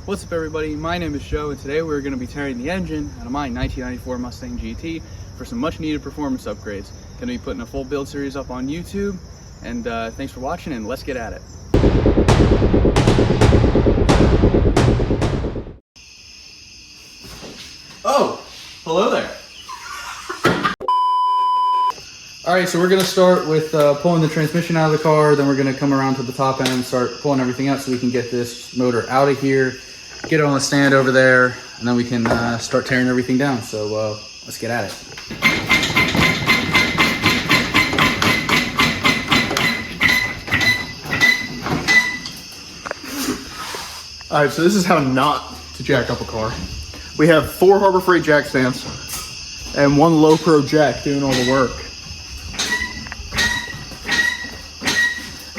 What's up everybody, my name is Joe and today we're going to be tearing the engine out of my 1994 Mustang GT for some much needed performance upgrades. Going to be putting a full build series up on YouTube, and thanks for watching and let's get at it. Oh, hello there. Alright, so we're going to start with pulling the transmission out of the car, then we're going to come around to the top end and start pulling everything out so we can get this motor out of here, get it on the stand over there, and then we can start tearing everything down. So let's get at it. Alright, so this is how not to jack up a car. We have 4 Harbor Freight jack stands and 1 low pro jack doing all the work.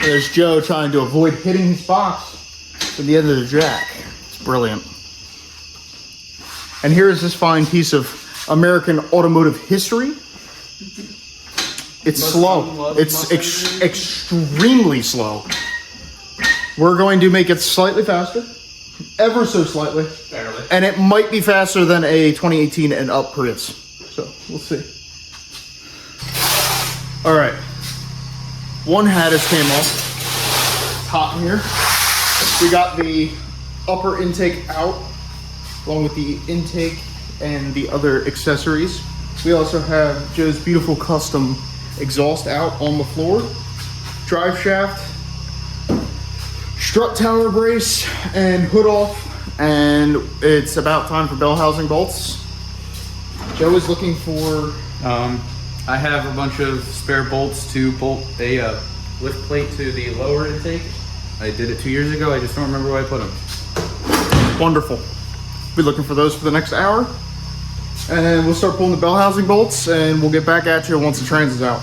There's Joe trying to avoid hitting his box at the end of the jack. It's brilliant. And here is this fine piece of American automotive history. It's slow. It's extremely slow. We're going to make it slightly faster, ever so slightly. Barely. And it might be faster than a 2018 and up Prius. So we'll see. All right. One hatch came off, top here. We got the upper intake out, along with the intake and the other accessories. We also have Joe's beautiful custom exhaust out on the floor, drive shaft, strut tower brace, and hood off. And it's about time for bell housing bolts. Joe is looking for I have a bunch of spare bolts to bolt a lift plate to the lower intake. I did it 2 years ago. I just don't remember where I put them. Wonderful. Be looking for those for the next hour. And we'll start pulling the bell housing bolts and we'll get back at you once the trans is out.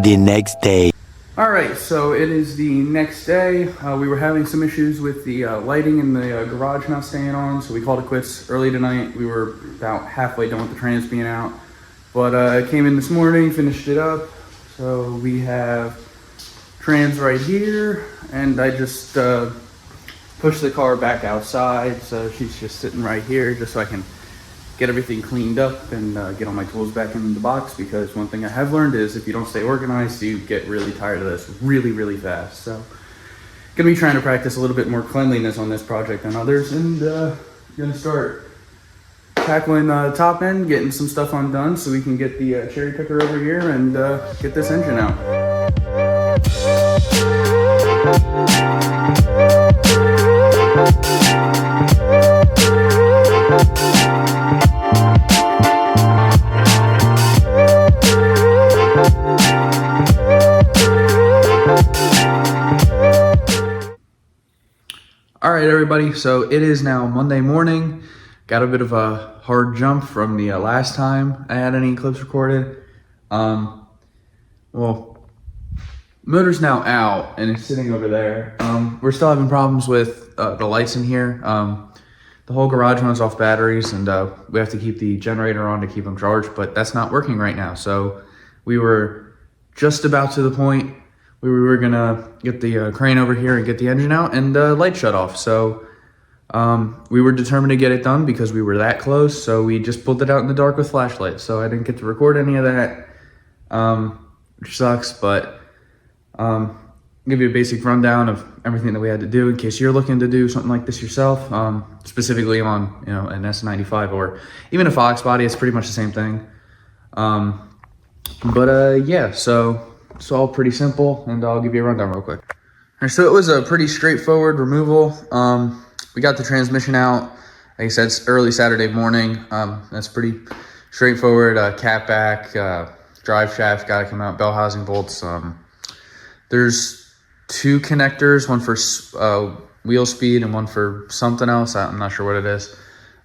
The next day. All right, so it is the next day. We were having some issues with the lighting in the garage not staying on, so we called it quits early tonight. We were about halfway done with the trans being out. But I came in this morning, finished it up. So we have trans right here, and I just pushed the car back outside. So she's just sitting right here just so I can get everything cleaned up and get all my tools back in the box, because one thing I have learned is if you don't stay organized, you get really tired of this really fast. So gonna be trying to practice a little bit more cleanliness on this project than others, and gonna start tackling top end, getting some stuff undone so we can get the cherry picker over here and get this engine out. All right, everybody, so it is now Monday morning. Got a bit of a hard jump from the last time I had any clips recorded. Well, motor's now out and it's sitting over there. We're still having problems with the lights in here. The whole garage runs off batteries, and we have to keep the generator on to keep them charged, but that's not working right now. So we were just about to the point where we were gonna get the crane over here and get the engine out, and the light shut off. So we were determined to get it done because we were that close. So we just pulled it out in the dark with flashlights. So I didn't get to record any of that, which sucks, but give you a basic rundown of everything that we had to do in case you're looking to do something like this yourself, specifically on, you know, an SN95 or even a Fox body. It's pretty much the same thing. Yeah, so it's all pretty simple, and I'll give you a rundown real quick. All right, so it was a pretty straightforward removal. We got the transmission out, like I said, it's early Saturday morning. That's pretty straightforward. Cat back, drive shaft got to come out, bell housing bolts. There's 2 connectors, one for wheel speed and one for something else. I'm not sure what it is.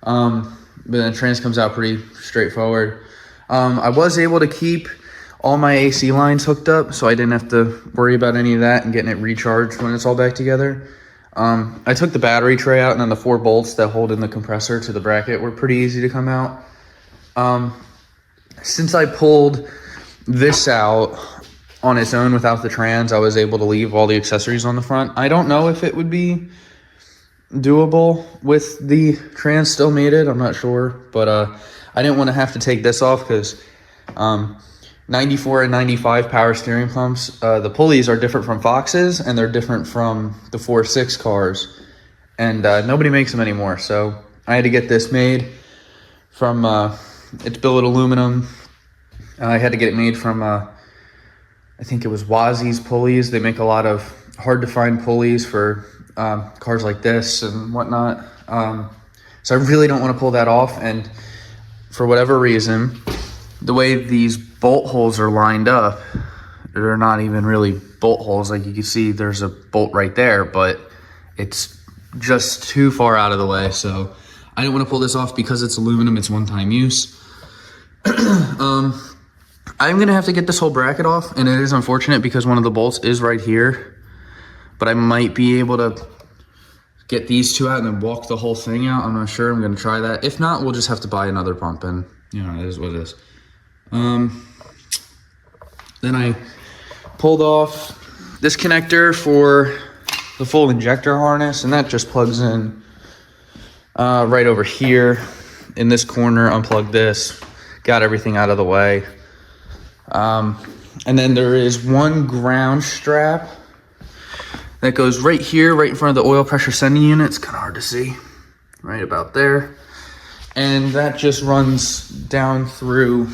But then the trans comes out pretty straightforward. I was able to keep all my AC lines hooked up, so I didn't have to worry about any of that and getting it recharged when it's all back together. I took the battery tray out, and then the 4 bolts that hold in the compressor to the bracket were pretty easy to come out. Since I pulled this out on its own without the trans, I was able to leave all the accessories on the front. I don't know if it would be doable with the trans still mated. I'm not sure, but I didn't want to have to take this off because 94 and 95 power steering pumps, the pulleys are different from Fox's and they're different from the 4.6 cars, and nobody makes them anymore. So I had to get this made from it's billet aluminum. I had to get it made from I think it was Wazi's pulleys. They make a lot of hard to find pulleys for cars like this and whatnot. So I really don't want to pull that off, and for whatever reason, the way these bolt holes are lined up, they're not even really bolt holes. Like you can see there's a bolt right there, but it's just too far out of the way. So I didn't want to pull this off because it's aluminum, it's one-time use. I'm gonna have to get this whole bracket off, and it is unfortunate because one of the bolts is right here, but I might be able to get these two out and then walk the whole thing out. I'm not sure. I'm gonna try that. If not, we'll just have to buy another pump, and you know, it is what it is. Then I pulled off this connector for the full injector harness, and that just plugs in right over here in this corner. Unplugged this, got everything out of the way. And then there is one ground strap that goes right here, right in front of the oil pressure sending unit. It's kind of hard to see, right about there. And that just runs down through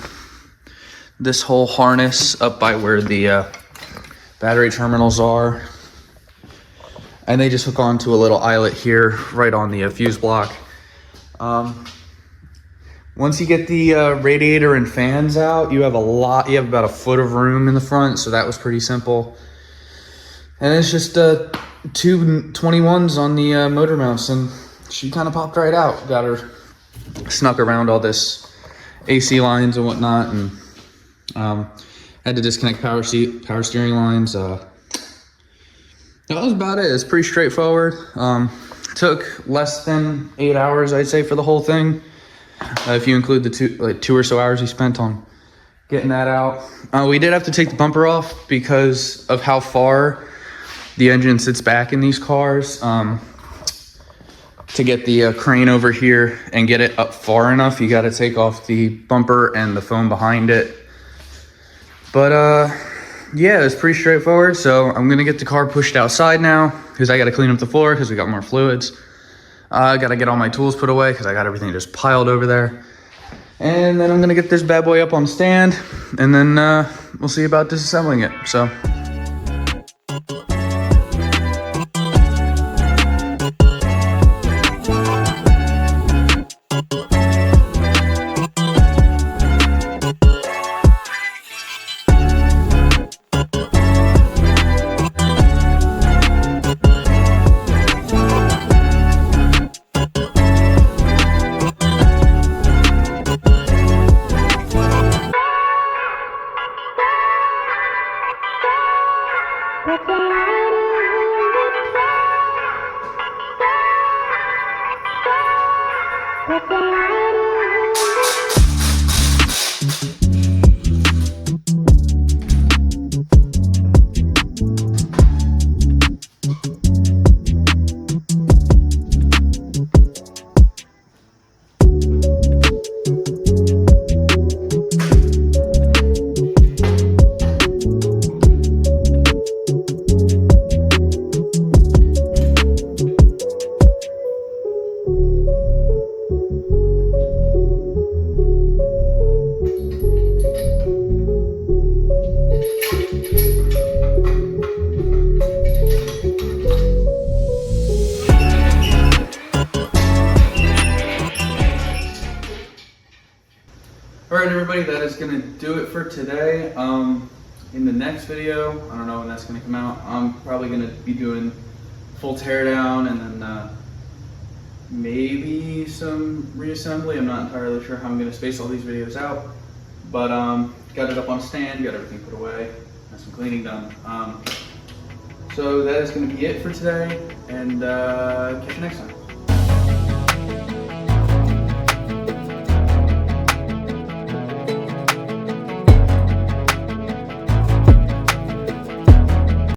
this whole harness up by where the battery terminals are. And they just hook onto a little eyelet here, right on the fuse block. Once you get the radiator and fans out, you have about 1 foot of room in the front, so that was pretty simple. And it's just two 21s on the motor mounts, and she kind of popped right out. Got her snuck around all this AC lines and whatnot, and had to disconnect power steering lines. That was about it. It's pretty straightforward. Took less than 8 hours, I'd say, for the whole thing. If you include the two or so hours we spent on getting that out. We did have to take the bumper off because of how far the engine sits back in these cars. To get the crane over here and get it up far enough, you got to take off the bumper and the foam behind it. But yeah, it's pretty straightforward. So I'm gonna get the car pushed outside now because I got to clean up the floor because we got more fluids. I got to get all my tools put away because I got everything just piled over there. And then I'm going to get this bad boy up on the stand, and then we'll see about disassembling it. So. Alright everybody, that is going to do it for today. In the next video, I don't know when that's going to come out, I'm probably going to be doing full teardown and then maybe some reassembly. I'm not entirely sure how I'm going to space all these videos out, but got it up on a stand, got everything put away, got some cleaning done. So that is going to be it for today, and catch you next time.